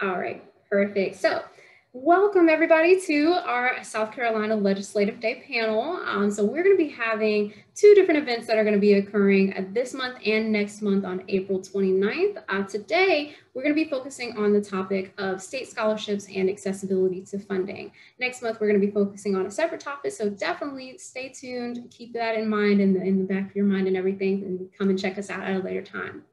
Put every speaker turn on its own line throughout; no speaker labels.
All right, perfect. So, welcome everybody to our South Carolina Legislative Day panel. So, we're going to be having two different events that are going to be occurring this month and next month on April 29th. Today, we're going to be focusing on the topic of state scholarships and accessibility to funding. Next month, we're going to be focusing on a separate topic. So, definitely stay tuned, keep that in mind in the back of your mind and everything, and come and check us out at a later time.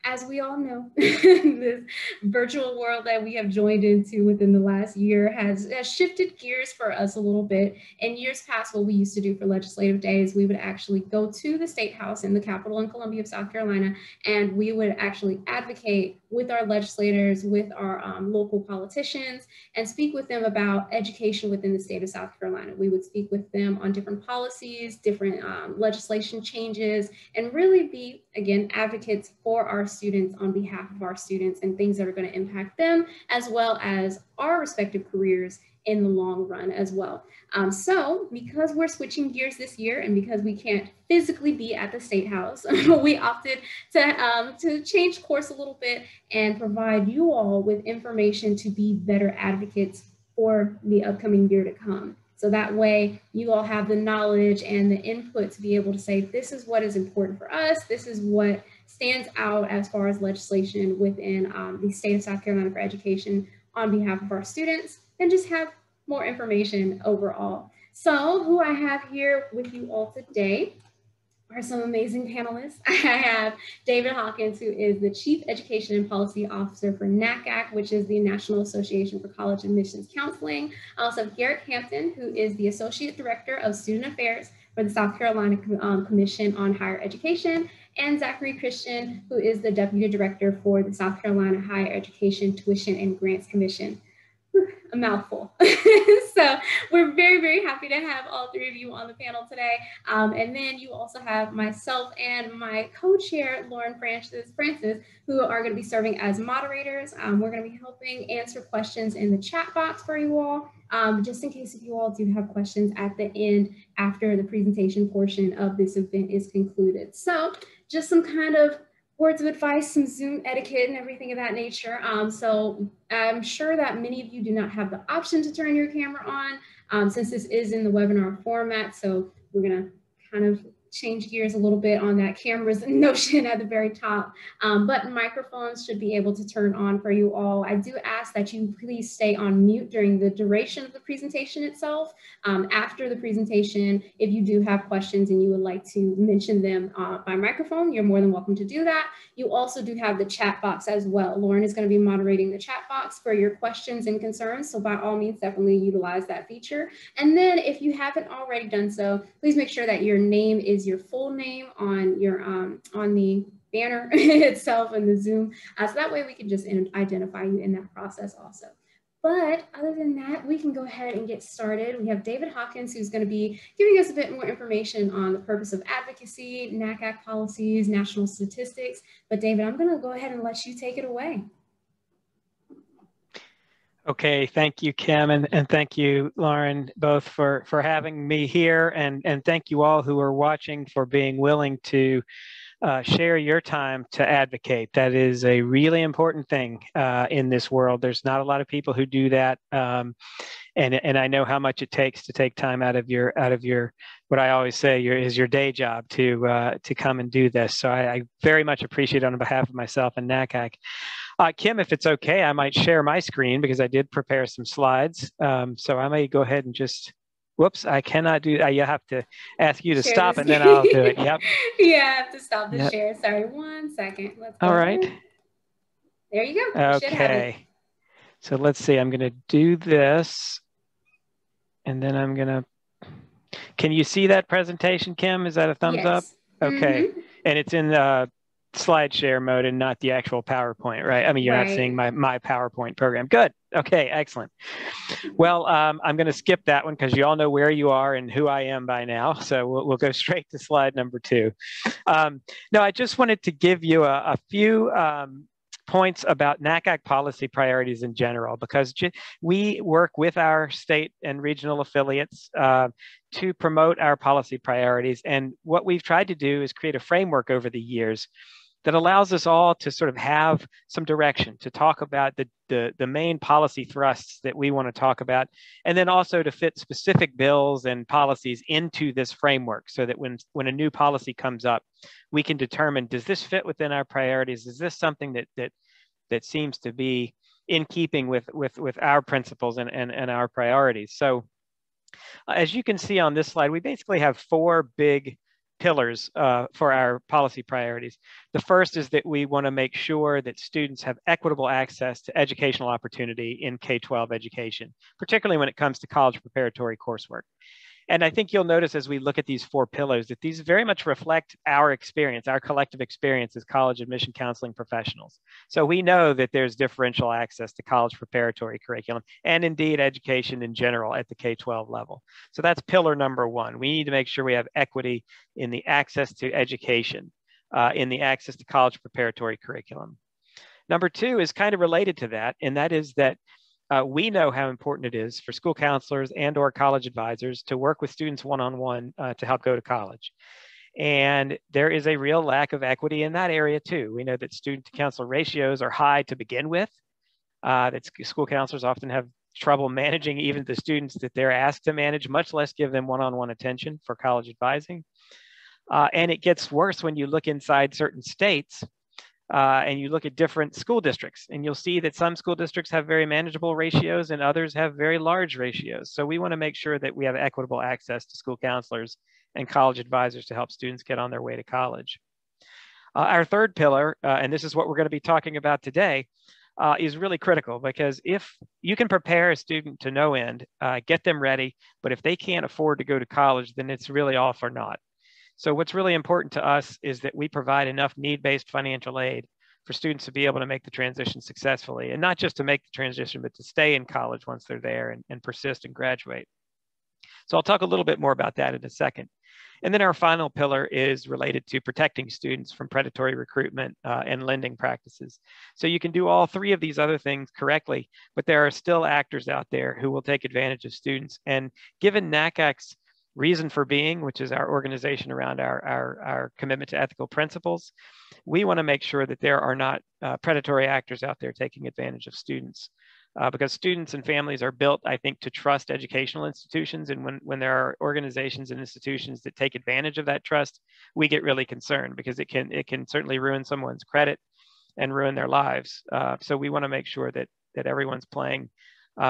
As we all know, this virtual world that we have joined into within the last year has shifted gears for us a little bit. In years past, what we used to do for legislative days, we would actually go to the State House in the Capitol in Columbia of South Carolina, and we would actually advocate with our legislators, with our local politicians, and speak with them about education within the state of South Carolina. We would speak with them on different policies, different legislation changes, and really be, again, advocates for our students on behalf of our students and things that are going to impact them, as well as our respective careers in the long run as well. So because we're switching gears this year and because we can't physically be at the State House, we opted to change course a little bit and provide you all with information to be better advocates for the upcoming year to come. So that way you all have the knowledge and the input to be able to say, this is what is important for us. This is what stands out as far as legislation within the state of South Carolina for education on behalf of our students, and just have more information overall. So who I have here with you all today are some amazing panelists. I have David Hawkins, who is the Chief Education and Policy Officer for NACAC, which is the National Association for College Admissions Counseling. I also have Garrett Hampton, who is the Associate Director of Student Affairs for the South Carolina Commission on Higher Education, and Zachary Christian, who is the Deputy Director for the South Carolina Higher Education Tuition and Grants Commission. A mouthful. So we're very, very happy to have all three of you on the panel today. And then you also have myself and my co-chair, Lauren Francis, who are going to be serving as moderators. We're going to be helping answer questions in the chat box for you all, just in case if you all do have questions at the end after the presentation portion of this event is concluded. So just some kind of words of advice, some Zoom etiquette and everything of that nature. So I'm sure that many of you do not have the option to turn your camera on since this is in the webinar format. So we're gonna kind of change gears a little bit on that cameras notion at the very top, but microphones should be able to turn on for you all. I do ask that you please stay on mute during the duration of the presentation itself. After the presentation, if you do have questions and you would like to mention them by microphone, you're more than welcome to do that. You also do have the chat box as well. Lauren is going to be moderating the chat box for your questions and concerns, so by all means, definitely utilize that feature. And then if you haven't already done so, please make sure that your name is your full name on your on the banner itself in the Zoom, so that way we can just identify you in that process also. But other than that, we can go ahead and get started. We have David Hawkins, who's going to be giving us a bit more information on the purpose of advocacy, NACAC policies, national statistics. But David, I'm going to go ahead and let you take it away.
Okay, thank you, Kim, and thank you, Lauren, both for having me here, and thank you all who are watching for being willing to share your time to advocate. That is a really important thing in this world. There's not a lot of people who do that, and I know how much it takes to take time out of your what I always say is your day job to come and do this. So I very much appreciate it on behalf of myself and NACAC. Kim, if it's okay, I might share my screen because I did prepare some slides. So I may go ahead and just, whoops, I cannot do that. You have to ask you to share stop and then I'll do it. Yep.
Yeah, I have to stop the share. Sorry, 1 second. Let's go.
All right.
Ahead. There you go.
Okay. So let's see, I'm going to do this and then I'm going to, can you see that presentation, Kim? Is that a thumbs up? Okay. And it's in the slide share mode and not the actual PowerPoint, right? I mean, you're not seeing my PowerPoint program. Good. Okay, excellent. Well, I'm going to skip that one because you all know where you are and who I am by now. So we'll go straight to slide number 2. No, I just wanted to give you a few points about NACAC policy priorities in general, because we work with our state and regional affiliates to promote our policy priorities. And what we've tried to do is create a framework over the years that allows us all to sort of have some direction, to talk about the main policy thrusts that we want to talk about, and then also to fit specific bills and policies into this framework so that when a new policy comes up, we can determine, does this fit within our priorities? Is this something that seems to be in keeping with our principles and our priorities? So as you can see on this slide, we basically have four big pillars for our policy priorities. The first is that we want to make sure that students have equitable access to educational opportunity in K-12 education, particularly when it comes to college preparatory coursework. And I think you'll notice as we look at these four pillars that these very much reflect our experience, our collective experience as college admission counseling professionals. So we know that there's differential access to college preparatory curriculum and indeed education in general at the K-12 level. So that's pillar number one. We need to make sure we have equity in the access to education, in the access to college preparatory curriculum. Number two is kind of related to that, and that is that we know how important it is for school counselors and or college advisors to work with students one-on-one to help go to college. And there is a real lack of equity in that area too. We know that student to counselor ratios are high to begin with, that school counselors often have trouble managing even the students that they're asked to manage, much less give them one-on-one attention for college advising. And it gets worse when you look inside certain states and you look at different school districts, and you'll see that some school districts have very manageable ratios and others have very large ratios. So we want to make sure that we have equitable access to school counselors and college advisors to help students get on their way to college. Our third pillar, and this is what we're going to be talking about today, is really critical, because if you can prepare a student to no end, get them ready, but if they can't afford to go to college, then it's really all for naught. So what's really important to us is that we provide enough need-based financial aid for students to be able to make the transition successfully, and not just to make the transition, but to stay in college once they're there and persist and graduate. So I'll talk a little bit more about that in a second. And then our final pillar is related to protecting students from predatory recruitment and lending practices. So you can do all three of these other things correctly, but there are still actors out there who will take advantage of students. And given NACAC's reason for being, which is our organization around our commitment to ethical principles, we want to make sure that there are not predatory actors out there taking advantage of students. Because students and families are built, I think, to trust educational institutions. And when there are organizations and institutions that take advantage of that trust, we get really concerned, because it can certainly ruin someone's credit and ruin their lives. So we want to make sure that everyone's playing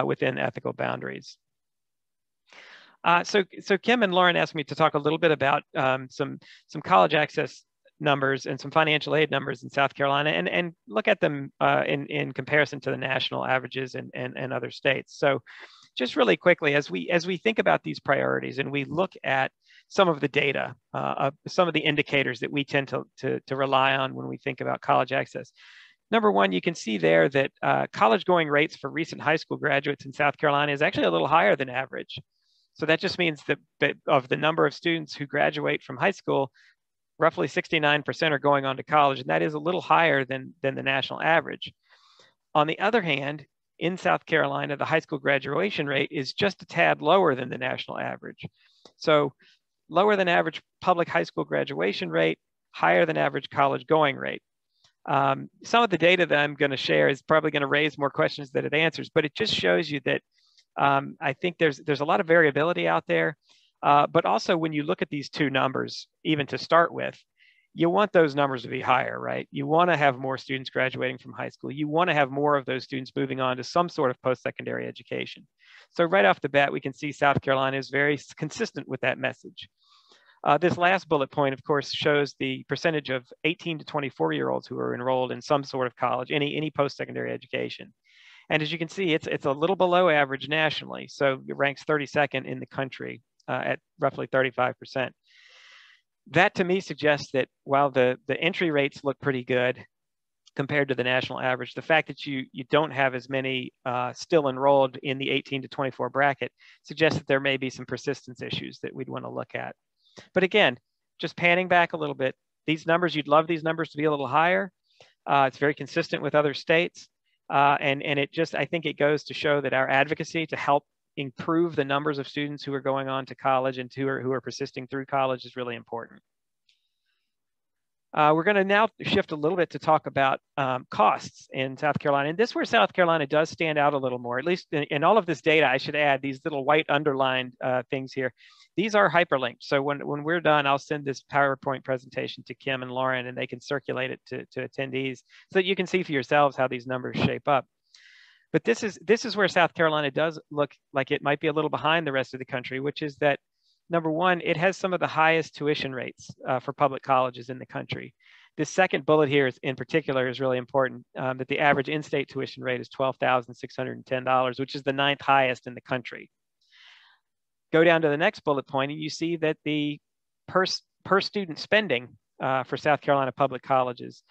within ethical boundaries. So Kim and Lauren asked me to talk a little bit about some college access numbers and some financial aid numbers in South Carolina, and look at them in comparison to the national averages and other states. So just really quickly, as we think about these priorities and we look at some of the data, some of the indicators that we tend to rely on when we think about college access. Number one, you can see there that college going rates for recent high school graduates in South Carolina is actually a little higher than average. So that just means that of the number of students who graduate from high school, roughly 69% are going on to college, and that is a little higher than the national average. On the other hand, in South Carolina, the high school graduation rate is just a tad lower than the national average. So lower than average public high school graduation rate, higher than average college going rate. Some of the data that I'm going to share is probably going to raise more questions than it answers, but it just shows you that I think there's a lot of variability out there. But also when you look at these two numbers, even to start with, you want those numbers to be higher, right? You want to have more students graduating from high school. You want to have more of those students moving on to some sort of post-secondary education. So right off the bat, we can see South Carolina is very consistent with that message. This last bullet point, of course, shows the percentage of 18 to 24-year-olds who are enrolled in some sort of college, any post-secondary education. And as you can see, it's a little below average nationally. So it ranks 32nd in the country at roughly 35%. That to me suggests that while the entry rates look pretty good compared to the national average, the fact that you don't have as many still enrolled in the 18 to 24 bracket suggests that there may be some persistence issues that we'd want to look at. But again, just panning back a little bit, these numbers, you'd love these numbers to be a little higher. It's very consistent with other states. And it just, I think it goes to show that our advocacy to help improve the numbers of students who are going on to college and who are persisting through college is really important. We're going to now shift a little bit to talk about costs in South Carolina. And this is where South Carolina does stand out a little more, at least in all of this data. I should add these little white underlined things here. These are hyperlinked. So when we're done, I'll send this PowerPoint presentation to Kim and Lauren, and they can circulate it to attendees so that you can see for yourselves how these numbers shape up. But this is where South Carolina does look like it might be a little behind the rest of the country, which is that, number one, it has some of the highest tuition rates for public colleges in the country. This second bullet here in particular is really important, that the average in-state tuition rate is $12,610, which is the 9th highest in the country. Go down to the next bullet point and you see that the per student spending for South Carolina public colleges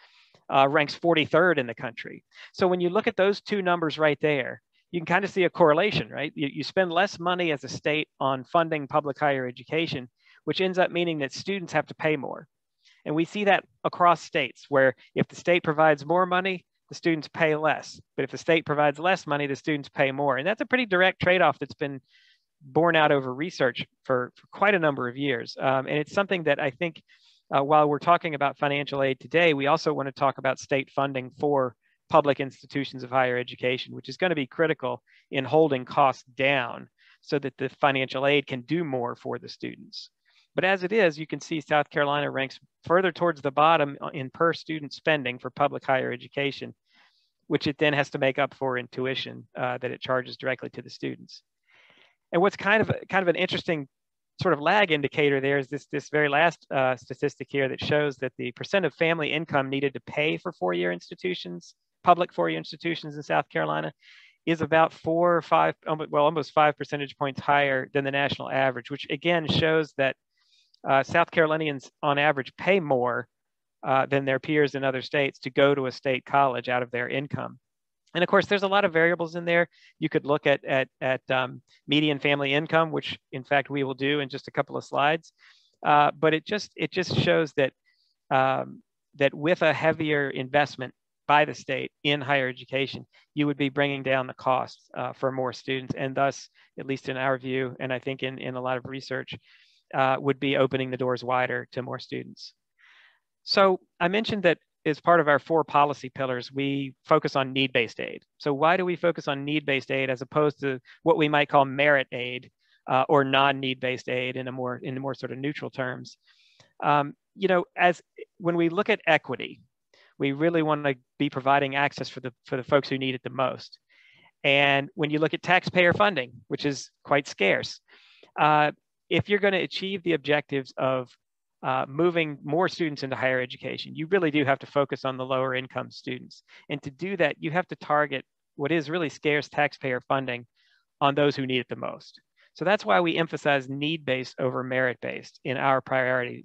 ranks 43rd in the country. So when you look at those two numbers right there, you can kind of see a correlation, right? You spend less money as a state on funding public higher education, which ends up meaning that students have to pay more. And we see that across states, where if the state provides more money, the students pay less. But if the state provides less money, the students pay more. And that's a pretty direct trade-off that's been borne out over research for quite a number of years. And it's something that I think, while we're talking about financial aid today, we also want to talk about state funding for public institutions of higher education, which is going to be critical in holding costs down so that the financial aid can do more for the students. But as it is, you can see South Carolina ranks further towards the bottom in per student spending for public higher education, which it then has to make up for in tuition that it charges directly to the students. And what's kind of an interesting sort of lag indicator there is this very last statistic here that shows that the percent of family income needed to pay for four-year institutions, public four-year institutions in South Carolina, is about 4 or 5, well, almost 5 percentage points higher than the national average, which again shows that South Carolinians on average pay more than their peers in other states to go to a state college out of their income. And of course, there's a lot of variables in there. You could look at median family income, which in fact we will do in just a couple of slides. But it just shows that that with a heavier investment by the state in higher education, you would be bringing down the costs for more students, and thus, at least in our view, and I think in a lot of research, would be opening the doors wider to more students. So I mentioned that as part of our 4 policy pillars, we focus on need-based aid. So why do we focus on need-based aid as opposed to what we might call merit aid or non-need-based aid in more sort of neutral terms? You know, when we look at equity, we really want to be providing access for the folks who need it the most. And when you look at taxpayer funding, which is quite scarce, if you're going to achieve the objectives of moving more students into higher education, you really do have to focus on the lower income students. And to do that, you have to target what is really scarce taxpayer funding on those who need it the most. So that's why we emphasize need-based over merit-based in our priority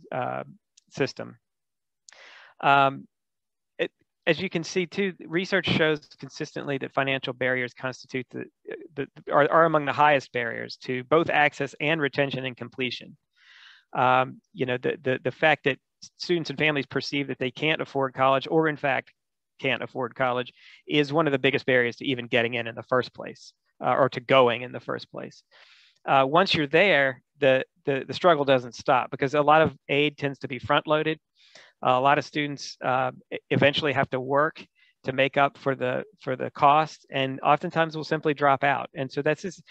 system. As you can see too, research shows consistently that financial barriers constitute are among the highest barriers to both access and retention and completion. You know, the fact that students and families perceive that they can't afford college, or in fact can't afford college, is one of the biggest barriers to even getting in the first place, or to going in the first place. Once you're there, the struggle doesn't stop, because a lot of aid tends to be front-loaded. A lot of students eventually have to work to make up for the cost, and oftentimes will simply drop out. And so that's just,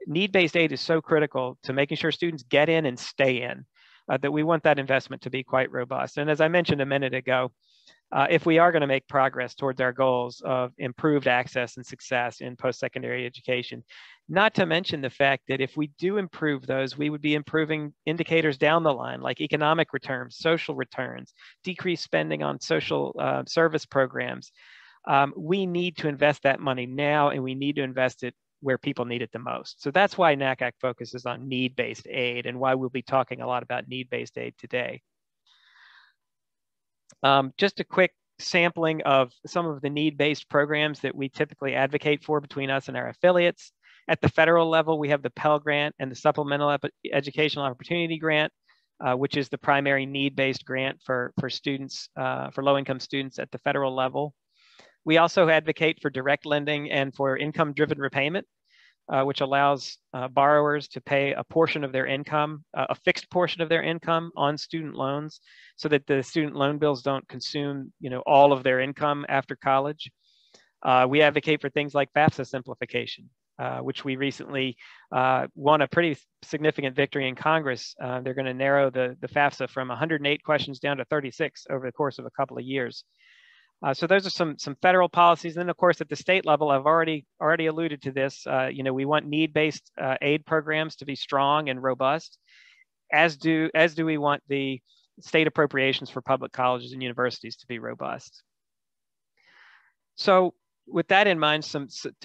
need-based aid is so critical to making sure students get in and stay in, that we want that investment to be quite robust. And as I mentioned a minute ago, if we are going to make progress towards our goals of improved access and success in post-secondary education, not to mention the fact that if we do improve those, we would be improving indicators down the line, like economic returns, social returns, decreased spending on social service programs. We need to invest that money now, and we need to invest it where people need it the most. So that's why NACAC focuses on need-based aid, and why we'll be talking a lot about need-based aid today. Just a quick sampling of some of the need-based programs that we typically advocate for between us and our affiliates. At the federal level, we have the Pell Grant and the Supplemental Educational Opportunity Grant, which is the primary need-based grant for students, for low-income students at the federal level. We also advocate for direct lending and for income-driven repayment. which allows borrowers to pay a portion of their income, a fixed portion of their income on student loans, so that the student loan bills don't consume, all of their income after college. We advocate for things like FAFSA simplification, which we recently won a pretty significant victory in Congress. They're going to narrow the FAFSA from 108 questions down to 36 over the course of a couple of years. So those are some federal policies. And then, of course, at the state level, I've already alluded to this. We want need-based aid programs to be strong and robust, as do we want the state appropriations for public colleges and universities to be robust. So with that in mind,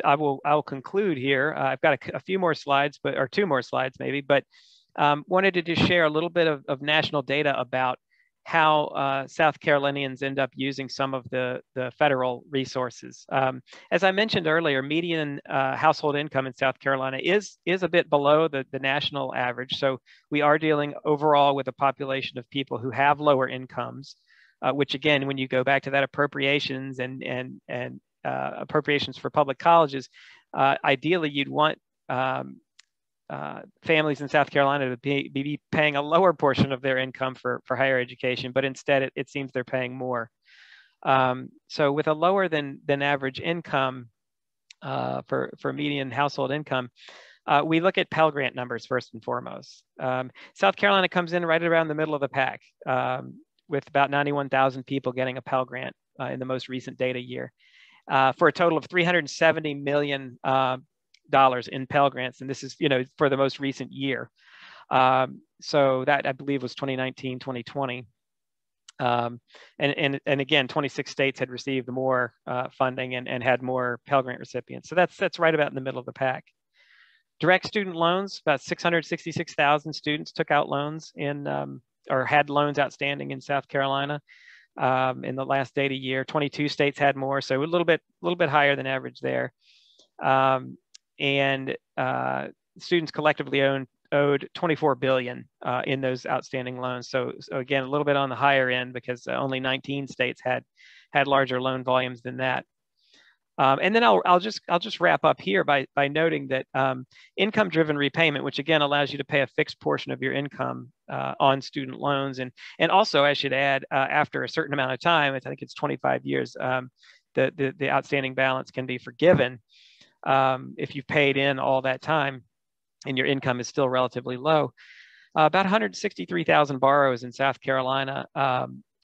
I'll conclude here. I've got a few more slides, or 2 more slides maybe, but wanted to just share a little bit of national data about how South Carolinians end up using some of the federal resources. As I mentioned earlier, median household income in South Carolina is a bit below the national average. So we are dealing overall with a population of people who have lower incomes, which again, when you go back to that appropriations and appropriations for public colleges, ideally you'd want families in South Carolina to be paying a lower portion of their income for higher education, but instead it seems they're paying more. So with a lower than average income for median household income, we look at Pell Grant numbers first and foremost. South Carolina comes in right around the middle of the pack, with about 91,000 people getting a Pell Grant in the most recent data year, for a total of $370 million in Pell Grants, and this is for the most recent year. So that, I believe, was 2019, 2020. And again, 26 states had received more funding and had more Pell Grant recipients. So that's right about in the middle of the pack. Direct student loans, about 666,000 students took out loans or had loans outstanding in South Carolina in the last data year. 22 states had more, so a little bit higher than average there. And students collectively owed $24 billion in those outstanding loans. So again, a little bit on the higher end, because only 19 states had larger loan volumes than that. And then I'll just wrap up here by noting that income-driven repayment, which again allows you to pay a fixed portion of your income on student loans, and also I should add, after a certain amount of time, I think it's 25 years, the outstanding balance can be forgiven if you've paid in all that time and your income is still relatively low. About 163,000 borrowers in South Carolina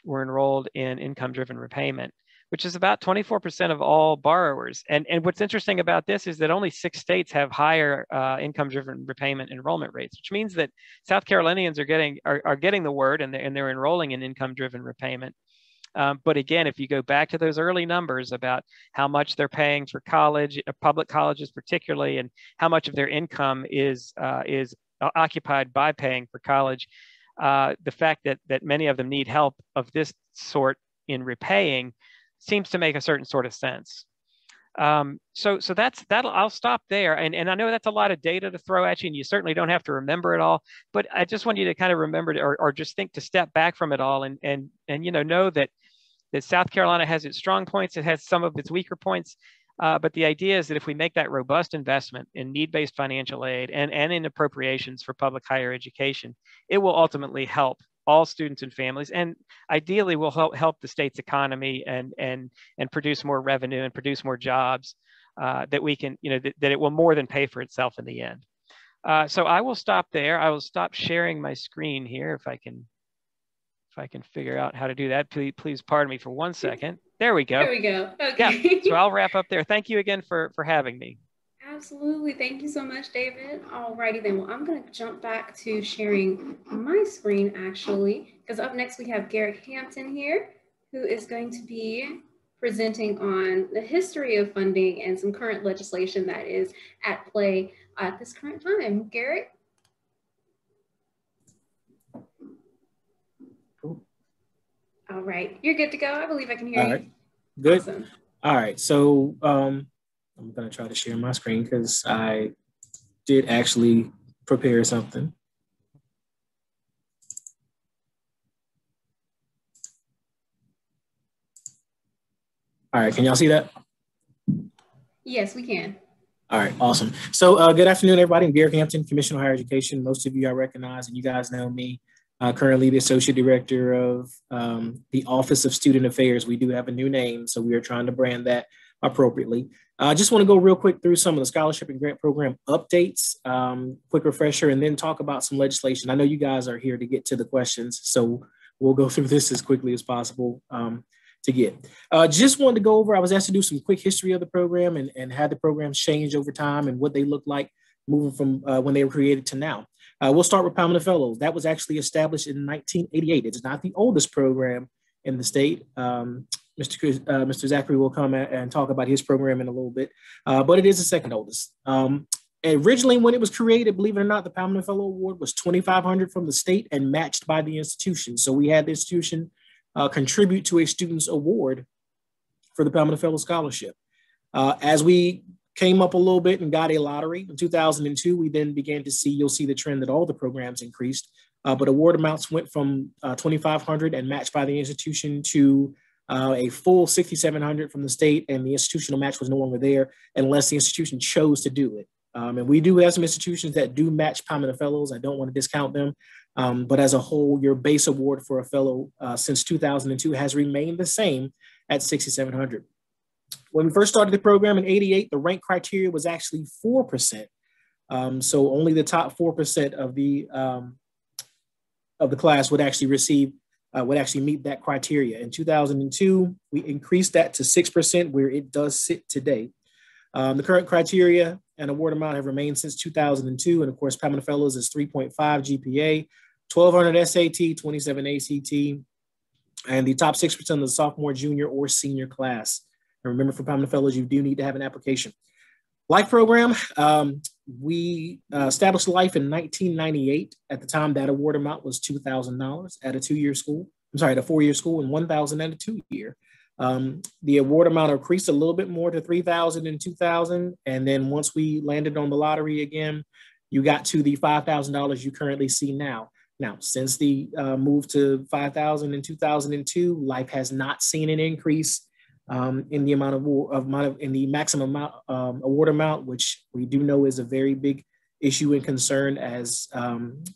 were enrolled in income-driven repayment, which is about 24% of all borrowers. And what's interesting about this is that only 6 states have higher income-driven repayment enrollment rates, which means that South Carolinians are getting the word, and they're enrolling in income-driven repayment. But again, if you go back to those early numbers about how much they're paying for college, public colleges particularly, and how much of their income is occupied by paying for college, the fact that many of them need help of this sort in repaying seems to make a certain sort of sense. So that'll, I'll stop there. And I know that's a lot of data to throw at you, and you certainly don't have to remember it all, but I just want you to kind of remember or just think to step back from it all and know that South Carolina has its strong points, it has some of its weaker points. But the idea is that if we make that robust investment in need-based financial aid and in appropriations for public higher education, it will ultimately help all students and families, and ideally will help the state's economy and produce more revenue and produce more jobs that we can, that it will more than pay for itself in the end. So I will stop there. I will stop sharing my screen here if I can figure out how to do that. Please pardon me for 1 second. There we go.
There we go. Okay.
Yeah, so I'll wrap up there. Thank you again for having me.
Absolutely. Thank you so much, David. Alrighty then. Well, I'm going to jump back to sharing my screen actually, because up next we have Garrett Hampton here, who is going to be presenting on the history of funding and some current legislation that is at play at this current time. Garrett?
Cool.
All right. You're good to go. I believe I can hear you.
All right. Good.
Awesome.
All right. So I'm going to try to share my screen because I did actually prepare something. All right, can y'all see that?
Yes, we can.
All right, awesome. So good afternoon, everybody. I'm Garrick Hampton, Commissioner of Higher Education. Most of you I recognize, and you guys know me. Currently the Associate Director of the Office of Student Affairs. We do have a new name, so we are trying to brand that appropriately. I just want to go real quick through some of the scholarship and grant program updates, quick refresher, and then talk about some legislation. I know you guys are here to get to the questions, so we'll go through this as quickly as possible to get. Just wanted to go over, I was asked to do some quick history of the program and had the programs changed over time and what they look like moving from when they were created to now. We'll start with Pamela Fellows. That was actually established in 1988. It's not the oldest program in the state. Mr. Zachary will come and talk about his program in a little bit, but it is the second oldest. Originally, when it was created, believe it or not, the Pamela Fellow Award was $2,500 from the state and matched by the institution. So we had the institution contribute to a student's award for the Pamela Fellow Scholarship. As we came up a little bit and got a lottery in 2002, we then began to see, you'll see the trend that all the programs increased, but award amounts went from $2,500 and matched by the institution to a full $6,700 from the state, and the institutional match was no longer there unless the institution chose to do it. And we do have some institutions that do match Pamela Fellows. I don't want to discount them, but as a whole, your base award for a fellow since 2002 has remained the same at $6,700. When we first started the program in '88, the rank criteria was actually 4%. So only the top 4% of the class would actually receive, would actually meet that criteria. In 2002, we increased that to 6%, where it does sit today. The current criteria and award amount have remained since 2002. And of course, Pamela Fellows is 3.5 GPA, 1,200 SAT, 27 ACT, and the top 6% of the sophomore, junior, or senior class. And remember, for Pamela Fellows, you do need to have an application. Life program, we established Life in 1998. At the time, that award amount was $2,000 at a two-year school. I'm sorry, at a four-year school, and $1,000 at a two-year. The award amount increased a little bit more to $3,000 in 2000. And then once we landed on the lottery again, you got to the $5,000 you currently see now. Now, since the move to $5,000 in 2002, Life has not seen an increase in the in the maximum amount, award amount, which we do know is a very big issue and concern, as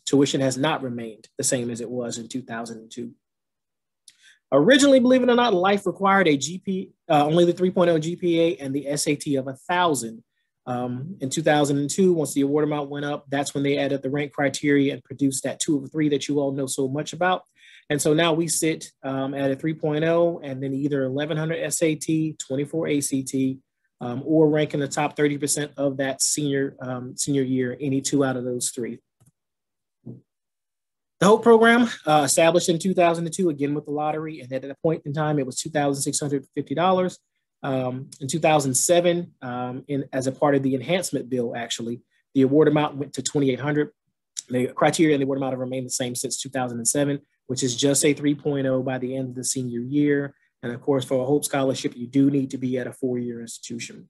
tuition has not remained the same as it was in 2002. Originally, believe it or not, Life required a only the 3.0 GPA and the SAT of 1,000. In 2002, once the award amount went up, that's when they added the rank criteria and produced that 2 over 3 that you all know so much about. And so now we sit at a 3.0 and then either 1,100 SAT, 24 ACT, or rank in the top 30% of that senior year, any 2 out of those 3. The Hope program, established in 2002, again with the lottery, and at a point in time, it was $2,650. In 2007, as a part of the enhancement bill, actually, the award amount went to $2,800. The criteria and the award amount have remained the same since 2007, which is just a 3.0 by the end of the senior year. And of course, for a Hope Scholarship, you do need to be at a 4-year institution.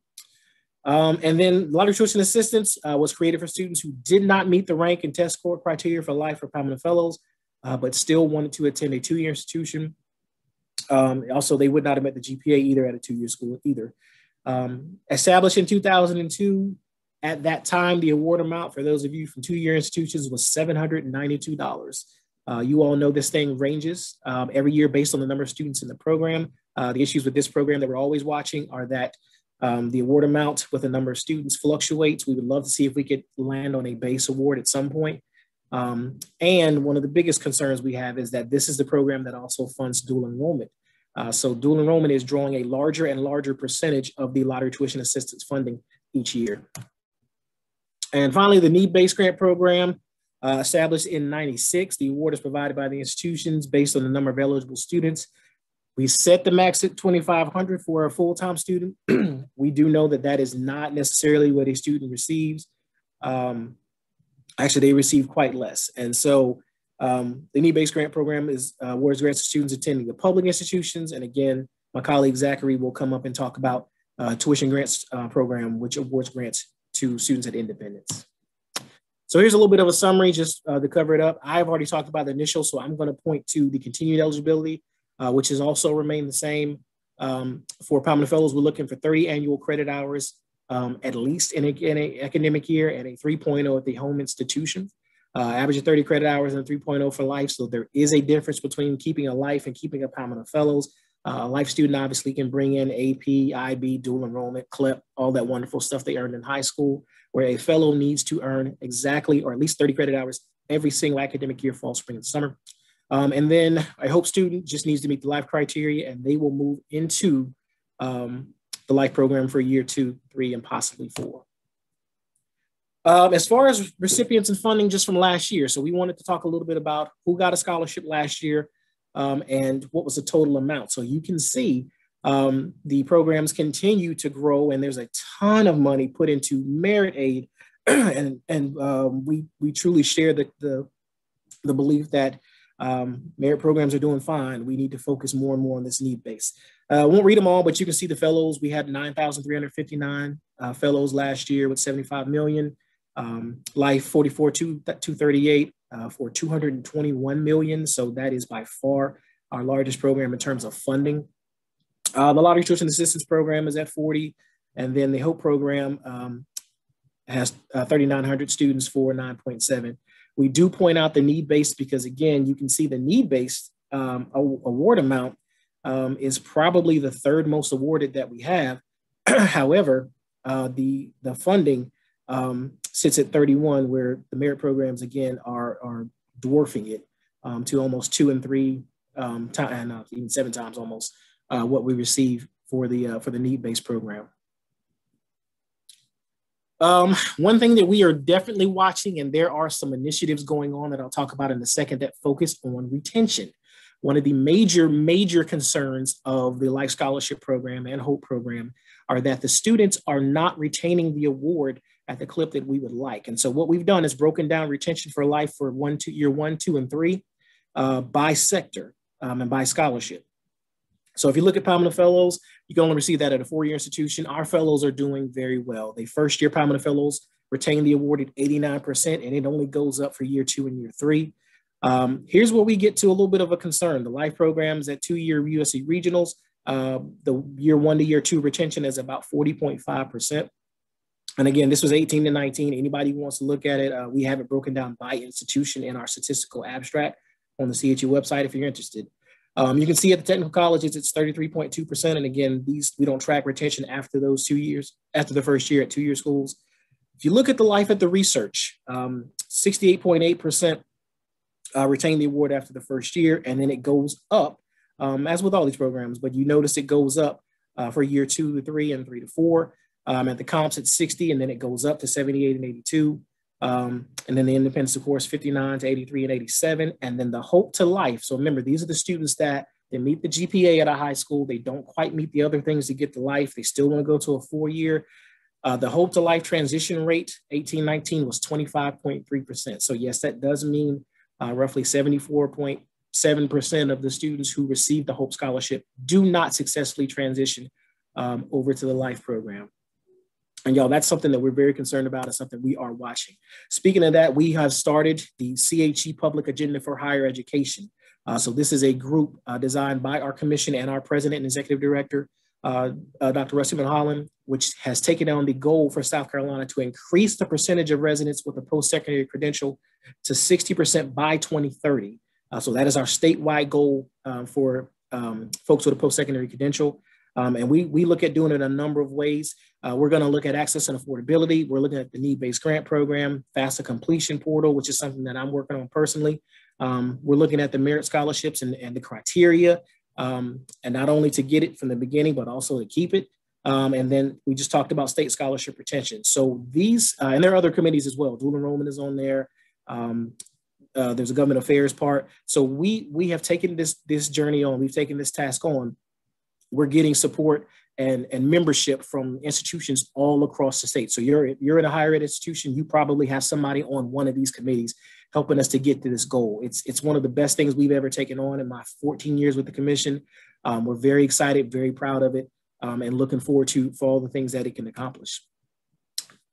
And then lottery tuition assistance was created for students who did not meet the rank and test score criteria for Life or Pamela Fellows, but still wanted to attend a 2-year institution. Also, they would not have met the GPA either at a 2-year school either. Established in 2002, at that time, the award amount for those of you from 2-year institutions was $792. You all know this thing ranges every year based on the number of students in the program. The issues with this program that we're always watching are that the award amount with the number of students fluctuates. We would love to see if we could land on a base award at some point. And one of the biggest concerns we have is that this is the program that also funds dual enrollment. So dual enrollment is drawing a larger and larger percentage of the lottery tuition assistance funding each year. And finally, the need-based grant program, established in '96. The award is provided by the institutions based on the number of eligible students. We set the max at $2,500 for a full-time student. We do know that that is not necessarily what a student receives. Actually, they receive quite less. And so the need-based grant program awards grants to students attending the public institutions. And again, my colleague Zachary will come up and talk about tuition grants program, which awards grants to students at independence. So here's a little bit of a summary just to cover it up. I've already talked about the initial, so I'm going to point to the continued eligibility, which has also remained the same. For Pamela Fellows, we're looking for 30 annual credit hours at least in a academic year, and a 3.0 at the home institution. Average of 30 credit hours and 3.0 for life. So there is a difference between keeping a life and keeping a Palmetto Fellows. A life student obviously can bring in AP, IB, dual enrollment, CLEP, all that wonderful stuff they earned in high school, where a fellow needs to earn exactly, or at least 30 credit hours every single academic year, fall, spring, and summer. And then a HOPE student just needs to meet the life criteria, and they will move into the life program for year 2, 3, and possibly 4. As far as recipients and funding just from last year, so we wanted to talk a little bit about who got a scholarship last year and what was the total amount. So you can see the programs continue to grow, and there's a ton of money put into merit aid, and we truly share the belief that merit programs are doing fine. We need to focus more and more on this need base. I won't read them all, but you can see the fellows. We had 9,359 fellows last year with 75 million. Life 44,238 for 221 million. So that is by far our largest program in terms of funding. The Lottery Tuition Assistance Program is at 40, and then the HOPE program has 3,900 students for 9.7. We do point out the need-based because, again, you can see the need-based award amount is probably the third most awarded that we have. However, the funding sits at 31, where the merit programs, again, are dwarfing it to almost 2 and 3 and even 7 times almost what we receive for the need-based program. One thing that we are definitely watching, and there are some initiatives going on that I'll talk about in a second that focus on retention. One of the major concerns of the Life Scholarship Program and HOPE program are that the students are not retaining the award at the clip that we would like. And so what we've done is broken down retention for life for year 1, 2, and 3 by sector and by scholarship. So if you look at Palmetto Fellows, you can only receive that at a 4-year institution. Our fellows are doing very well. The first-year Palmetto Fellows retain the award at 89%, and it only goes up for year 2 and year 3. Here's where we get to a little bit of a concern. The life programs at 2-year USC regionals, the year 1 to year 2 retention is about 40.5%. And again, this was 18 to 19. Anybody who wants to look at it, we have it broken down by institution in our statistical abstract on the CHU website if you're interested. You can see at the technical colleges, it's 33.2%. And again, we don't track retention after those 2 years, after the first year at 2-year schools. If you look at the life at the research, 68.8% retain the award after the first year, and then it goes up, as with all these programs, but you notice it goes up for year 2 to 3 and 3 to 4. At the comps, it's 60, and then it goes up to 78 and 82. And then the independents, of course, 59 to 83 and 87. And then the HOPE to life. So remember, these are the students that they meet the GPA at a high school. They don't quite meet the other things to get to life. They still want to go to a 4-year. The HOPE to life transition rate, 18-19, was 25.3%. So yes, that does mean roughly 74.7% of the students who receive the HOPE scholarship do not successfully transition over to the life program. And y'all, that's something that we're very concerned about and something we are watching. Speaking of that, we have started the CHE Public Agenda for Higher Education. So this is a group designed by our commission and our president and executive director, Dr. Rusty Mulholland, which has taken on the goal for South Carolina to increase the percentage of residents with a post-secondary credential to 60% by 2030. So that is our statewide goal for folks with a post-secondary credential. And we look at doing it a number of ways. We're going to look at access and affordability. We're looking at the need-based grant program, FAFSA completion portal, which is something that I'm working on personally. We're looking at the merit scholarships and the criteria, and not only to get it from the beginning, but also to keep it. And then we just talked about state scholarship retention. So these, and there are other committees as well. Dual enrollment is on there. There's a government affairs part. So we have taken this journey on. We've taken this task on. We're getting support and membership from institutions all across the state. So you're in a higher ed institution, you probably have somebody on one of these committees helping us to get to this goal. It's one of the best things we've ever taken on in my 14 years with the commission. We're very excited, very proud of it, and looking forward for all the things that it can accomplish.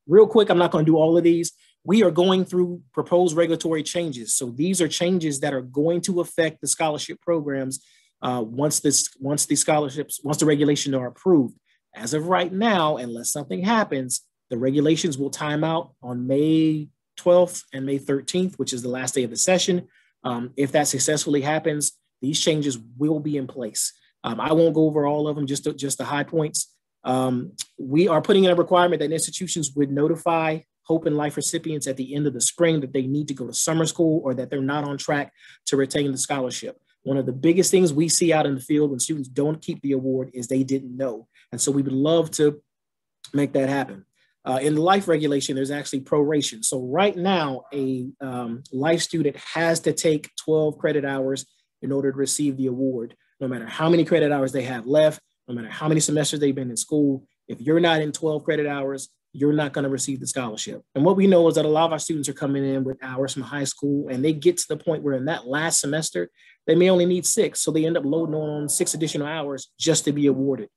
Real quick, I'm not going to do all of these. We are going through proposed regulatory changes. So these are changes that are going to affect the scholarship programs once the regulations are approved. As of right now, unless something happens, the regulations will time out on May 12th and May 13th, which is the last day of the session. If that successfully happens, these changes will be in place. I won't go over all of them, just the high points. We are putting in a requirement that institutions would notify Hope and Life recipients at the end of the spring that they need to go to summer school or that they're not on track to retain the scholarship. One of the biggest things we see out in the field when students don't keep the award is they didn't know. And so we would love to make that happen. In the life regulation, there's actually proration. So right now, a life student has to take 12 credit hours in order to receive the award, no matter how many credit hours they have left, no matter how many semesters they've been in school. If you're not in 12 credit hours, you're not going to receive the scholarship. And what we know is that a lot of our students are coming in with hours from high school, and they get to the point where in that last semester, they may only need 6. So they end up loading on 6 additional hours just to be awarded.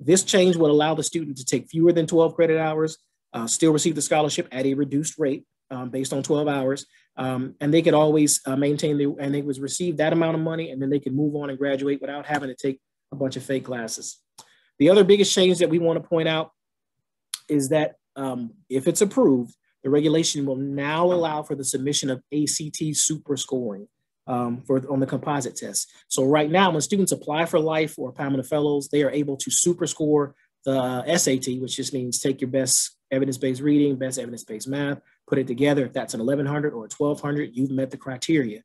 This change would allow the student to take fewer than 12 credit hours, still receive the scholarship at a reduced rate based on 12 hours. And they could always maintain and they would receive that amount of money, and then they could move on and graduate without having to take a bunch of fake classes. The other biggest change that we want to point out is that if it's approved, the regulation will now allow for the submission of ACT super scoring on the composite test. So right now, when students apply for Life or Pamela Fellows, they are able to super score the SAT, which just means take your best evidence-based reading, best evidence-based math, put it together. If that's an 1100 or a 1200, you've met the criteria.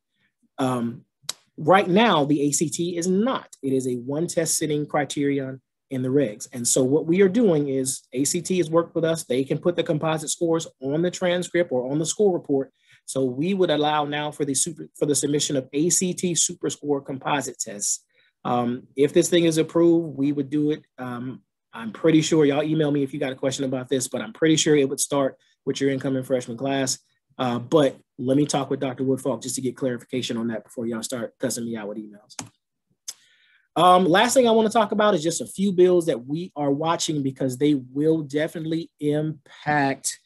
Right now, the ACT is not. It is a one test sitting criterion in the regs. And so what we are doing is ACT has worked with us. They can put the composite scores on the transcript or on the score report. So we would allow now for the submission of ACT super score composite tests. If this thing is approved, we would do it. I'm pretty sure, y'all email me if you got a question about this, but I'm pretty sure it would start with your incoming freshman class. But let me talk with Dr. Woodfalk just to get clarification on that before y'all start cussing me out with emails. Last thing I want to talk about is just a few bills that we are watching because they will definitely impact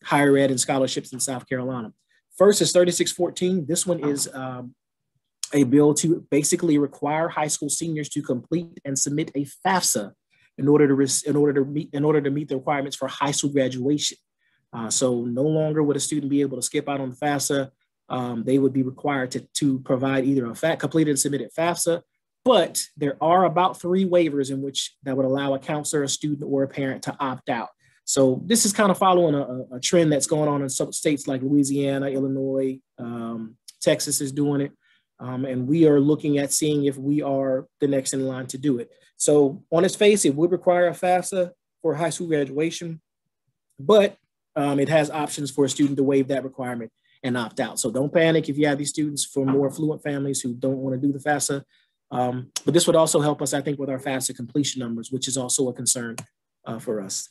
higher ed and scholarships in South Carolina. First is 3614. This one is a bill to basically require high school seniors to complete and submit a FAFSA in order to meet the requirements for high school graduation. So no longer would a student be able to skip out on the FAFSA. They would be required to provide either a completed and submitted FAFSA, but there are about 3 waivers in which that would allow a counselor, a student, or a parent to opt out. So this is kind of following a trend that's going on in some states like Louisiana, Illinois, Texas is doing it. And we are looking at seeing if we are the next in line to do it. So on its face, it would require a FAFSA for high school graduation, but it has options for a student to waive that requirement and opt out. So don't panic if you have these students from more affluent families who don't want to do the FAFSA. But this would also help us, I think, with our FAFSA completion numbers, which is also a concern for us.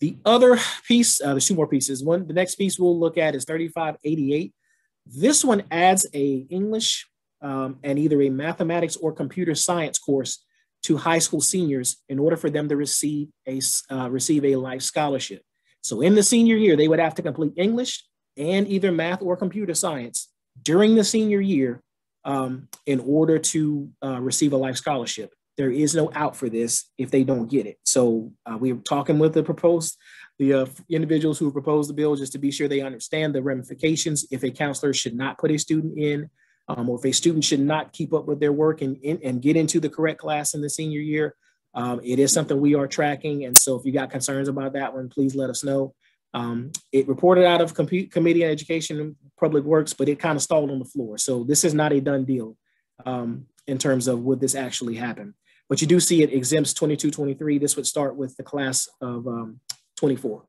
The other piece, there's 2 more pieces. The next piece we'll look at is 3588. This one adds a English and either a mathematics or computer science course to high school seniors in order for them to receive a life scholarship. So in the senior year, they would have to complete English and either math or computer science during the senior year in order to receive a life scholarship. There is no out for this if they don't get it. So we're talking with the individuals who proposed the bill just to be sure they understand the ramifications if a counselor should not put a student in, or if a student should not keep up with their work and get into the correct class in the senior year. It is something we are tracking. And so if you got concerns about that one, please let us know. It reported out of Committee on Education and Public Works, but it kind of stalled on the floor. So this is not a done deal in terms of would this actually happen. But you do see it exempts 22-23. This would start with the class of 24.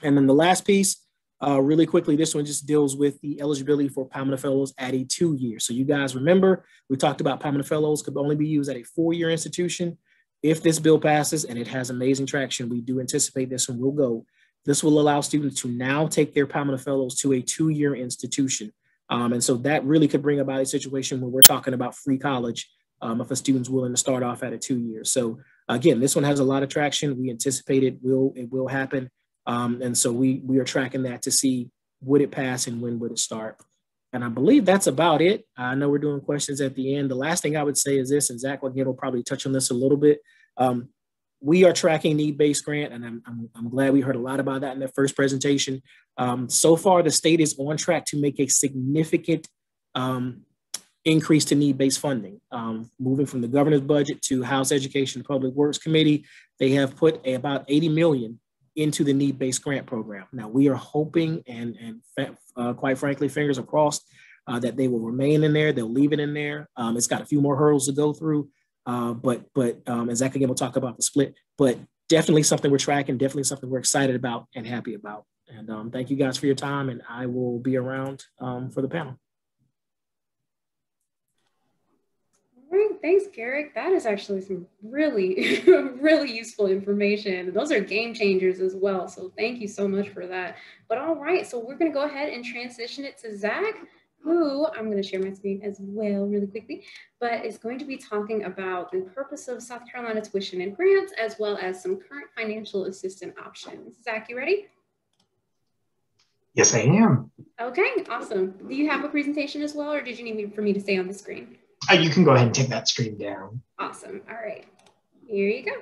And then the last piece, really quickly, this one just deals with the eligibility for Pamela Fellows at a 2-year. So you guys remember, we talked about Pamela Fellows could only be used at a 4-year institution. If this bill passes and it has amazing traction, we do anticipate this one will go. This will allow students to now take their Pamela Fellows to a 2-year institution. And so that really could bring about a situation where we're talking about free college if a student's willing to start off at a 2-year. So again, this one has a lot of traction. We anticipate it will happen. And so we are tracking that to see would it pass and when would it start. And I believe that's about it. I know we're doing questions at the end. The last thing I would say is this, and Zach again will probably touch on this a little bit. We are tracking need-based grant, and I'm glad we heard a lot about that in the first presentation. So far, the state is on track to make a significant increase to need-based funding. Moving from the governor's budget to House Education and Public Works Committee, they have put about 80 million into the need-based grant program. Now, we are hoping and quite frankly, fingers are crossed, that they will remain in there. They'll leave it in there. It's got a few more hurdles to go through. But Zach again will talk about the split, but definitely something we're tracking, definitely something we're excited about and happy about. And thank you guys for your time, and I will be around for the panel.
All right, thanks, Garrick. That is actually some really, really useful information. Those are game changers as well. So thank you so much for that. But all right, so we're going to go ahead and transition it to Zach, who I'm going to share my screen as well really quickly, but is going to be talking about the purpose of South Carolina tuition and grants, as well as some current financial assistance options. Zach, you ready?
Yes, I am.
Okay, awesome. Do you have a presentation as well, or did you need for me to stay on the screen?
You can go ahead and take that screen down.
Awesome. All right, here you go.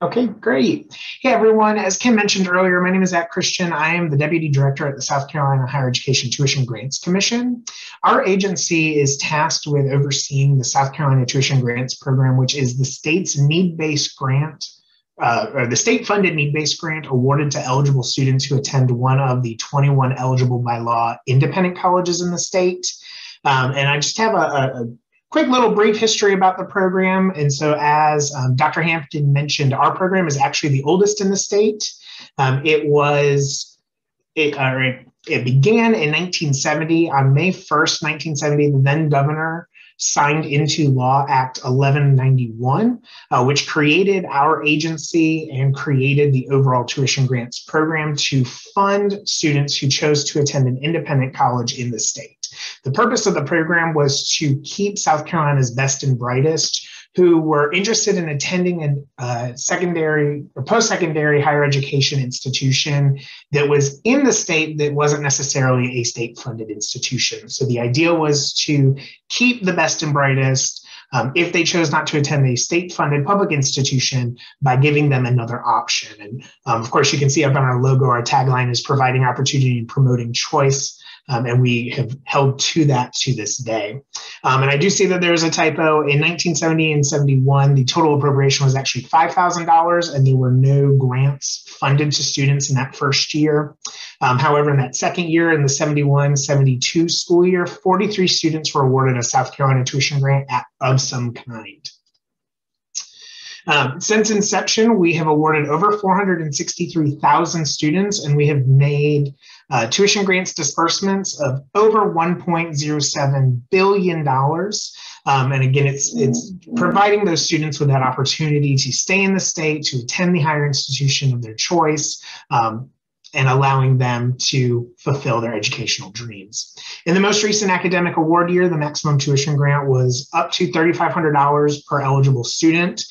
Okay, great. Hey, everyone. As Kim mentioned earlier, my name is Zach Christian. I am the Deputy Director at the South Carolina Higher Education Tuition Grants Commission. Our agency is tasked with overseeing the South Carolina Tuition Grants Program, which is the state's need-based grant, or the state-funded need-based grant awarded to eligible students who attend one of the 21 eligible by law independent colleges in the state. And I just have a quick little brief history about the program. And so as Dr. Hampton mentioned, our program is actually the oldest in the state. It began in 1970. On May 1st, 1970, the then governor signed into law Act 1191, which created our agency and created the overall tuition grants program to fund students who chose to attend an independent college in the state. The purpose of the program was to keep South Carolina's best and brightest who were interested in attending a secondary or post-secondary higher education institution that was in the state that wasn't necessarily a state-funded institution. So the idea was to keep the best and brightest if they chose not to attend a state-funded public institution by giving them another option. And of course, you can see up on our logo, our tagline is providing opportunity and promoting choice. And we have held to that to this day. And I do see that there's a typo. In 1970 and 71, the total appropriation was actually $5,000, and there were no grants funded to students in that first year. However, in that second year, in the 71-72 school year, 43 students were awarded a South Carolina tuition grant of some kind. Since inception, we have awarded over 463,000 students, and we have made tuition grants disbursements of over $1.07 billion. And again, it's providing those students with that opportunity to stay in the state, to attend the higher institution of their choice, and allowing them to fulfill their educational dreams. In the most recent academic award year, the maximum tuition grant was up to $3,500 per eligible student,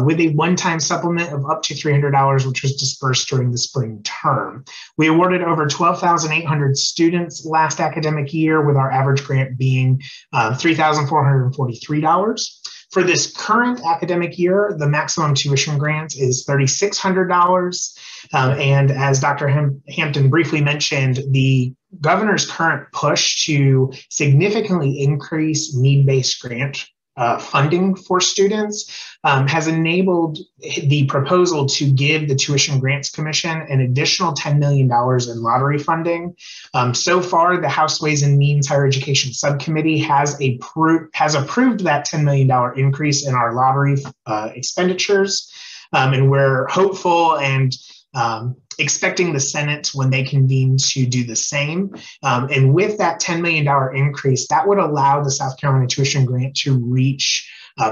with a one-time supplement of up to $300, which was dispersed during the spring term. We awarded over 12,800 students last academic year, with our average grant being $3,443. For this current academic year, the maximum tuition grant is $3,600. And as Dr. Hampton briefly mentioned, the governor's current push to significantly increase need-based grant funding for students has enabled the proposal to give the Tuition Grants Commission an additional $10 million in lottery funding. So far, the House Ways and Means Higher Education Subcommittee has approved that $10 million increase in our lottery expenditures. And we're hopeful and expecting the Senate, when they convene, to do the same. And with that $10 million increase, that would allow the South Carolina tuition grant to reach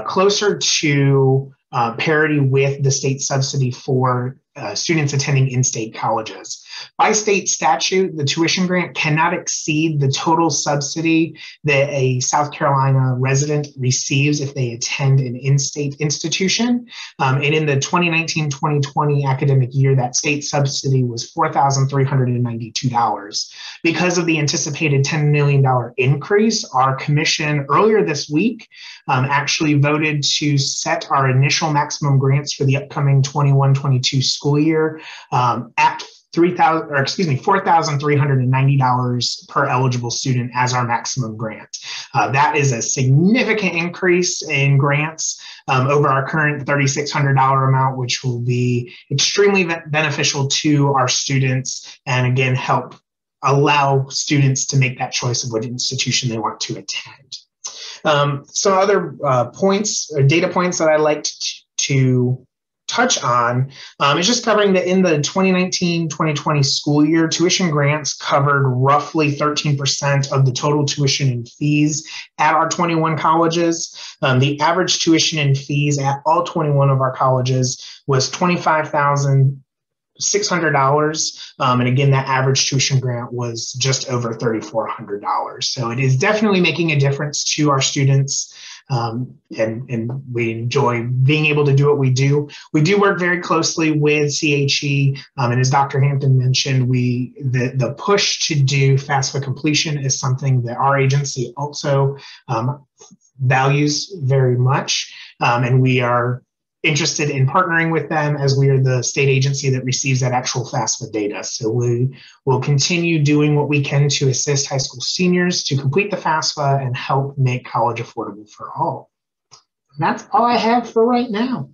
closer to parity with the state subsidy for students attending in-state colleges. By state statute, the tuition grant cannot exceed the total subsidy that a South Carolina resident receives if they attend an in-state institution. And in the 2019-2020 academic year, that state subsidy was $4,392. Because of the anticipated $10 million increase, our commission earlier this week actually voted to set our initial maximum grants for the upcoming 21-22 school year at $4,390 per eligible student as our maximum grant. That is a significant increase in grants over our current $3,600 amount, which will be extremely beneficial to our students and again help allow students to make that choice of what institution they want to attend. Some other points or data points that I like to touch on is just covering that in the 2019-2020 school year, tuition grants covered roughly 13% of the total tuition and fees at our 21 colleges. The average tuition and fees at all 21 of our colleges was $25,600. And again, that average tuition grant was just over $3,400. So it is definitely making a difference to our students. And we enjoy being able to do what we do. We do work very closely with CHE, and as Dr. Hampton mentioned, the push to do FAFSA completion is something that our agency also values very much, and we are interested in partnering with them as we are the state agency that receives that actual FAFSA data. So we will continue doing what we can to assist high school seniors to complete the FAFSA and help make college affordable for all. And that's all I have for right now.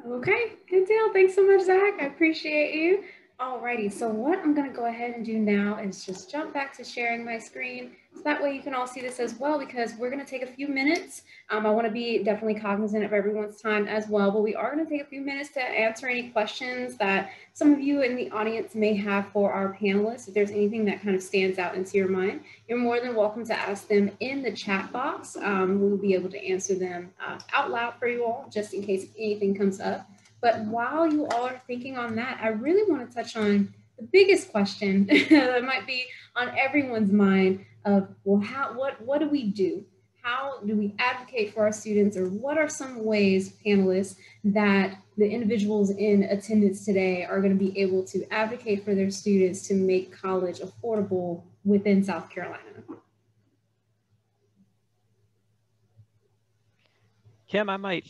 Okay, good deal. Thanks so much, Zach. I appreciate you. Alrighty, so what I'm gonna go ahead and do now is just jump back to sharing my screen. So that way you can all see this as well, because we're gonna take a few minutes. I wanna be definitely cognizant of everyone's time as well, but we are gonna take a few minutes to answer any questions that some of you in the audience may have for our panelists. If there's anything that kind of stands out into your mind, you're more than welcome to ask them in the chat box. We'll be able to answer them out loud for you all, just in case anything comes up. But while you all are thinking on that, I really want to touch on the biggest question that might be on everyone's mind of, well, what do we do? How do we advocate for our students, or what are some ways, panelists, that the individuals in attendance today are going to be able to advocate for their students to make college affordable within South Carolina?
Kim, I might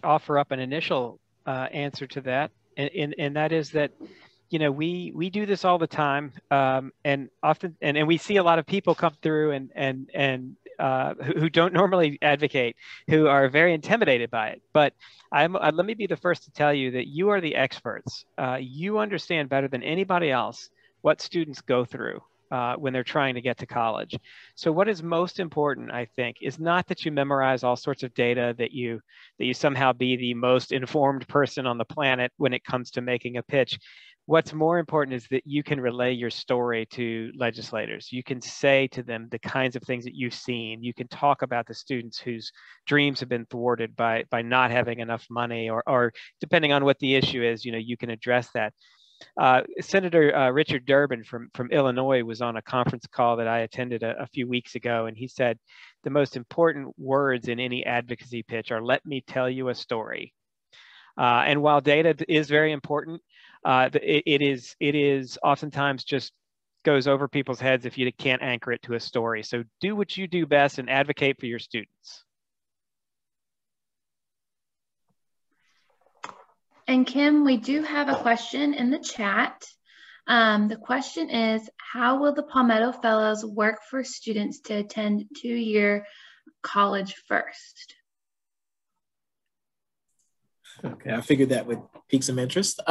offer up an initial answer to that, and that is that, you know, we do this all the time, and often, and we see a lot of people come through and who don't normally advocate, who are very intimidated by it. But let me be the first to tell you that you are the experts. You understand better than anybody else what students go through when they're trying to get to college. So what is most important, I think, is not that you memorize all sorts of data, that you somehow be the most informed person on the planet when it comes to making a pitch. What's more important is that you can relay your story to legislators. You can say to them the kinds of things that you've seen. You can talk about the students whose dreams have been thwarted by not having enough money, or depending on what the issue is, you know, you can address that. Senator Richard Durbin from Illinois was on a conference call that I attended a few weeks ago, and he said the most important words in any advocacy pitch are, "Let me tell you a story." And while data is very important, it is oftentimes just goes over people's heads if you can't anchor it to a story. So do what you do best and advocate for your students.
And Kim, we do have a question in the chat. The question is, how will the Palmetto Fellows work for students to attend two-year college first?
Okay, I figured that would pique some interest.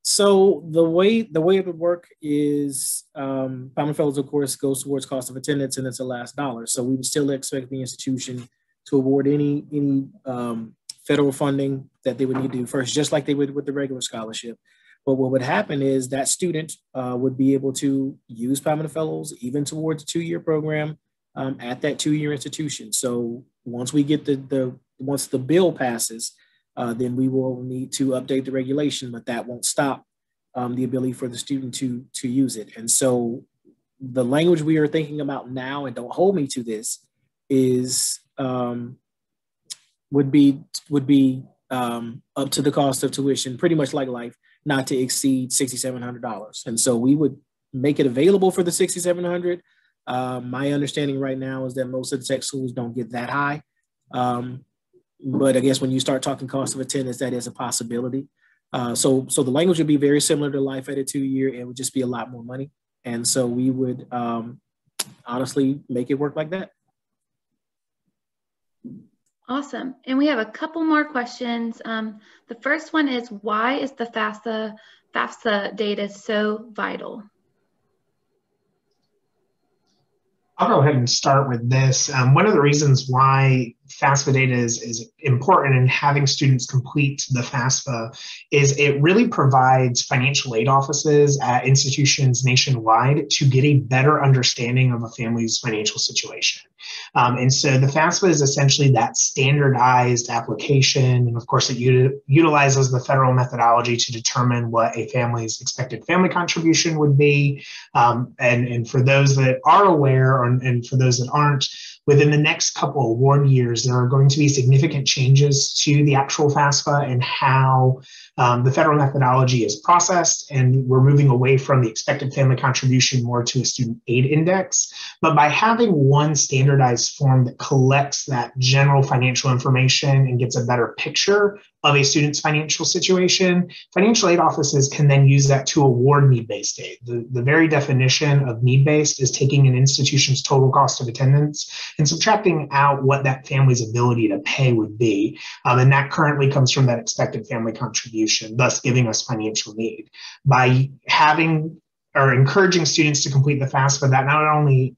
So the way it would work is Palmetto Fellows, of course, goes towards cost of attendance, and it's the last dollar. So we would still expect the institution to award any federal funding that they would need to do first, just like they would with the regular scholarship. But what would happen is that student would be able to use Palmetto Fellows even towards a two-year program at that two-year institution. So once we get once the bill passes, then we will need to update the regulation, but that won't stop the ability for the student to use it. And so the language we are thinking about now, and don't hold me to this, is would be up to the cost of tuition, pretty much like life, not to exceed $6,700. And so we would make it available for the $6,700. My understanding right now is that most of the tech schools don't get that high. But I guess when you start talking cost of attendance, that is a possibility. So the language would be very similar to life at a 2-year. It would just be a lot more money. And so we would honestly make it work like that.
Awesome. And we have a couple more questions. The first one is, why is the FAFSA data so vital?
I'll go ahead and start with this. One of the reasons why FAFSA data is important in having students complete the FAFSA is it really provides financial aid offices at institutions nationwide to get a better understanding of a family's financial situation. And so the FAFSA is essentially that standardized application. And of course, it utilizes the federal methodology to determine what a family's expected family contribution would be. And for those that are aware, and for those that aren't, within the next couple award years, there are going to be significant changes to the actual FAFSA and how the federal methodology is processed. And we're moving away from the expected family contribution more to a student aid index. But by having one standardized form that collects that general financial information and gets a better picture of a student's financial situation, financial aid offices can then use that to award need-based aid. The very definition of need-based is taking an institution's total cost of attendance and subtracting out what that family's ability to pay would be. And that currently comes from that expected family contribution, thus giving us financial need. By having or encouraging students to complete the FAFSA, that not only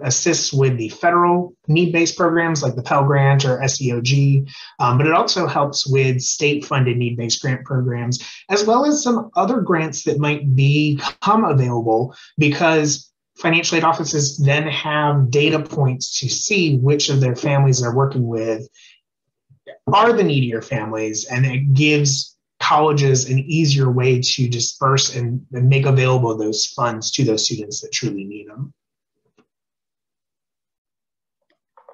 assists with the federal need-based programs like the Pell Grant or SEOG, but it also helps with state-funded need-based grant programs, as well as some other grants that might become available, because financial aid offices then have data points to see which of their families they're working with are the needier families, and it gives colleges an easier way to disperse and make available those funds to those students that truly need them.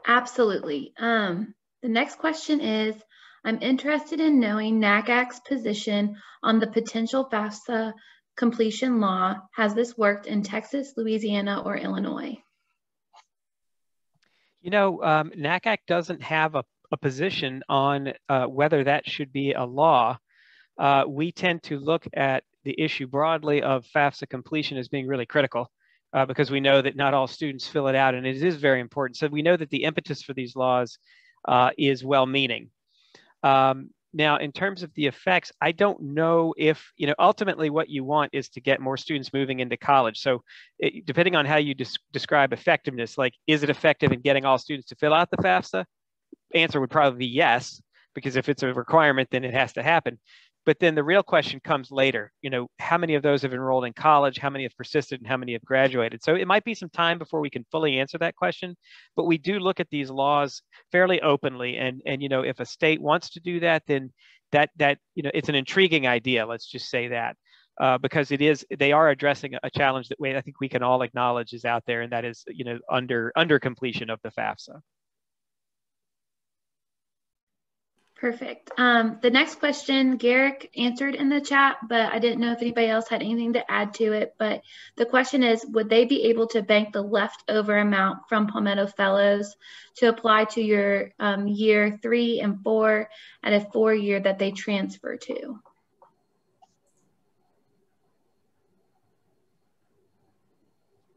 Absolutely. The next question is, I'm interested in knowing NACAC's position on the potential FAFSA completion law. Has this worked in Texas, Louisiana, or Illinois?
You know, NACAC doesn't have a position on whether that should be a law. We tend to look at the issue broadly of FAFSA completion as being really critical. Because we know that not all students fill it out, and it is very important. So we know that the impetus for these laws is well-meaning. Now, in terms of the effects, I don't know if, ultimately what you want is to get more students moving into college. So depending on how you describe effectiveness, like, is it effective in getting all students to fill out the FAFSA? Answer would probably be yes, because if it's a requirement, then it has to happen. But then the real question comes later, how many of those have enrolled in college, how many have persisted, and how many have graduated? So it might be some time before we can fully answer that question, but we do look at these laws fairly openly. And if a state wants to do that, then that it's an intriguing idea, let's just say that, because they are addressing a challenge that I think we can all acknowledge is out there, and that is, under completion of the FAFSA.
Perfect. The next question, Garrick answered in the chat, but I didn't know if anybody else had anything to add to it. But the question is, would they be able to bank the leftover amount from Palmetto Fellows to apply to your year 3 and 4 at a 4-year that they transfer to?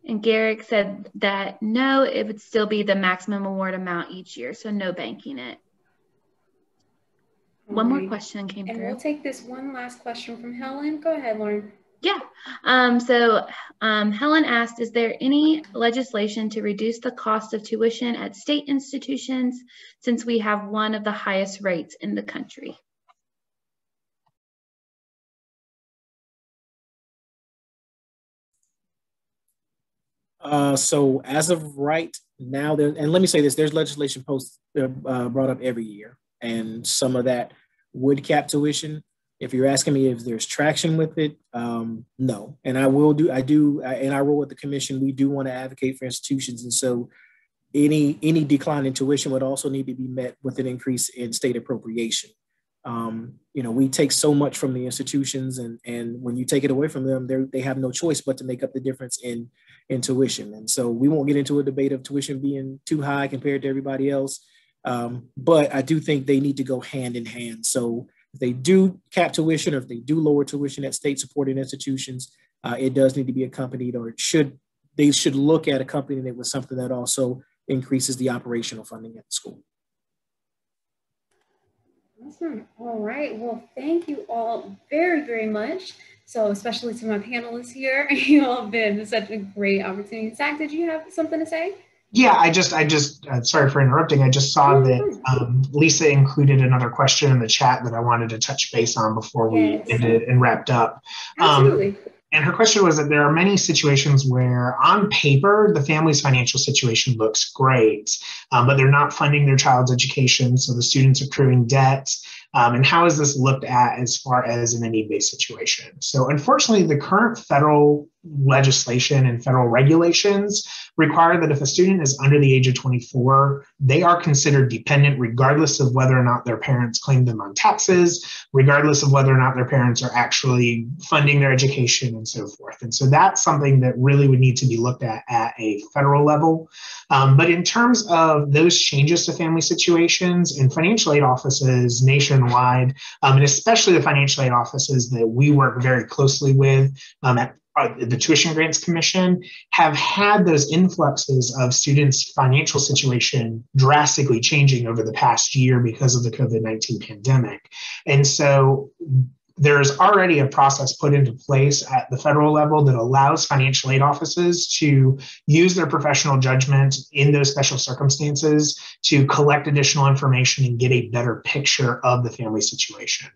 And Garrick said that no, it would still be the maximum award amount each year, so no banking it. One more question came through.
And we'll take this one last question from Helen. Go ahead, Lauren.
Yeah. Helen asked, is there any legislation to reduce the cost of tuition at state institutions since we have one of the highest rates in the country?
So as of right now, and let me say this, there's legislation brought up every year, and some of that would cap tuition. If you're asking me if there's traction with it, no. And in our role with the commission, we do want to advocate for institutions. And so any decline in tuition would also need to be met with an increase in state appropriation. We take so much from the institutions, and when you take it away from them, they have no choice but to make up the difference in tuition. And so we won't get into a debate of tuition being too high compared to everybody else. But I do think they need to go hand in hand. So if they do cap tuition, or if they do lower tuition at state-supported institutions, it does need to be accompanied, or they should look at accompanying it with something that also increases the operational funding at the school.
Awesome. All right. Well, thank you all very, very much. So especially to my panelists here, you all have been such a great opportunity. Zach, did you have something to say?
Yeah, I just sorry for interrupting. I just saw that Lisa included another question in the chat that I wanted to touch base on before we ended and wrapped up.
Absolutely.
And her question was that there are many situations where on paper, the family's financial situation looks great, but they're not funding their child's education. So the student's accruing debt. And how is this looked at as far as in a need-based situation? So unfortunately, the current federal legislation and federal regulations require that if a student is under the age of 24, they are considered dependent regardless of whether or not their parents claim them on taxes, regardless of whether or not their parents are actually funding their education and so forth. And so that's something that really would need to be looked at a federal level. But in terms of those changes to family situations and financial aid offices nationwide, and especially the financial aid offices that we work very closely with at the Tuition Grants Commission, have had those influxes of students' financial situation drastically changing over the past year because of the COVID-19 pandemic. And so there's already a process put into place at the federal level that allows financial aid offices to use their professional judgment in those special circumstances to collect additional information and get a better picture of the family situation.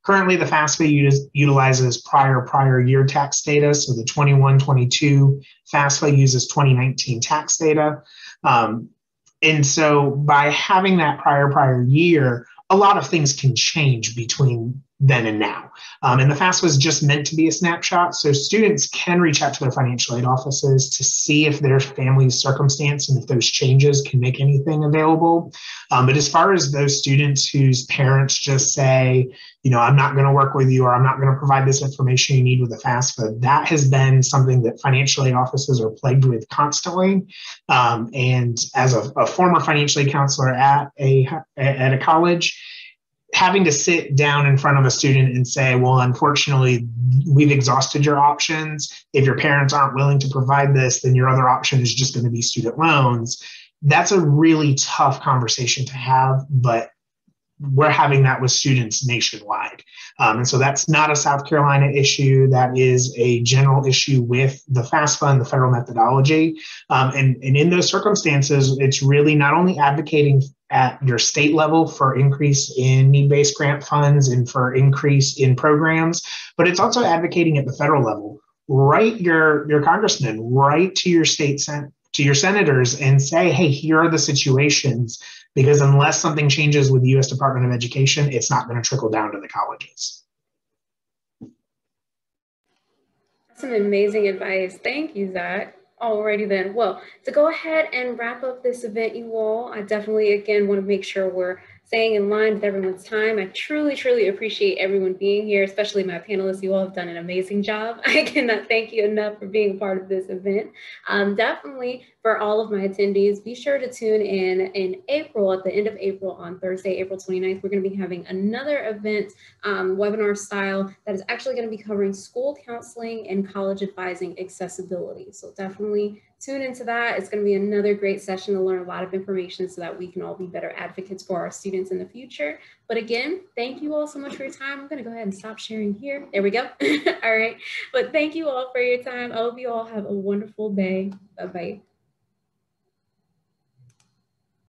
Currently, the FAFSA utilizes prior year tax data. So the 21-22 FAFSA uses 2019 tax data. And so by having that prior year, a lot of things can change between then and now. And the FAFSA was just meant to be a snapshot. So students can reach out to their financial aid offices to see if their family's circumstance and if those changes can make anything available. But as far as those students whose parents just say, I'm not going to work with you, or I'm not going to provide this information you need with the FAFSA, that has been something that financial aid offices are plagued with constantly. And as a former financial aid counselor at a college, having to sit down in front of a student and say, well, unfortunately, we've exhausted your options. If your parents aren't willing to provide this, then your other option is just going to be student loans. That's a really tough conversation to have, but we're having that with students nationwide. And so that's not a South Carolina issue. That is a general issue with the FAFSA and the federal methodology. And in those circumstances, it's really not only advocating at your state level for increase in need-based grant funds and for increase in programs, but it's also advocating at the federal level. Write your congressman, write to your to your senators and say, hey, here are the situations, because unless something changes with the U.S. Department of Education, it's not going to trickle down to the colleges.
That's some amazing advice. Thank you, Zach. Alrighty then. Well, to go ahead and wrap up this event, you all, I definitely, again, want to make sure we're staying in line with everyone's time. I truly, truly appreciate everyone being here, especially my panelists. You all have done an amazing job. I cannot thank you enough for being a part of this event. Definitely for all of my attendees, be sure to tune in April, at the end of April, on Thursday, April 29th. We're going to be having another event, webinar style, that is actually going to be covering school counseling and college advising accessibility. So definitely tune into that. It's going to be another great session to learn a lot of information so that we can all be better advocates for our students in the future. But again, thank you all so much for your time. I'm going to go ahead and stop sharing here. There we go. All right. But thank you all for your time. I hope you all have a wonderful day. Bye-bye.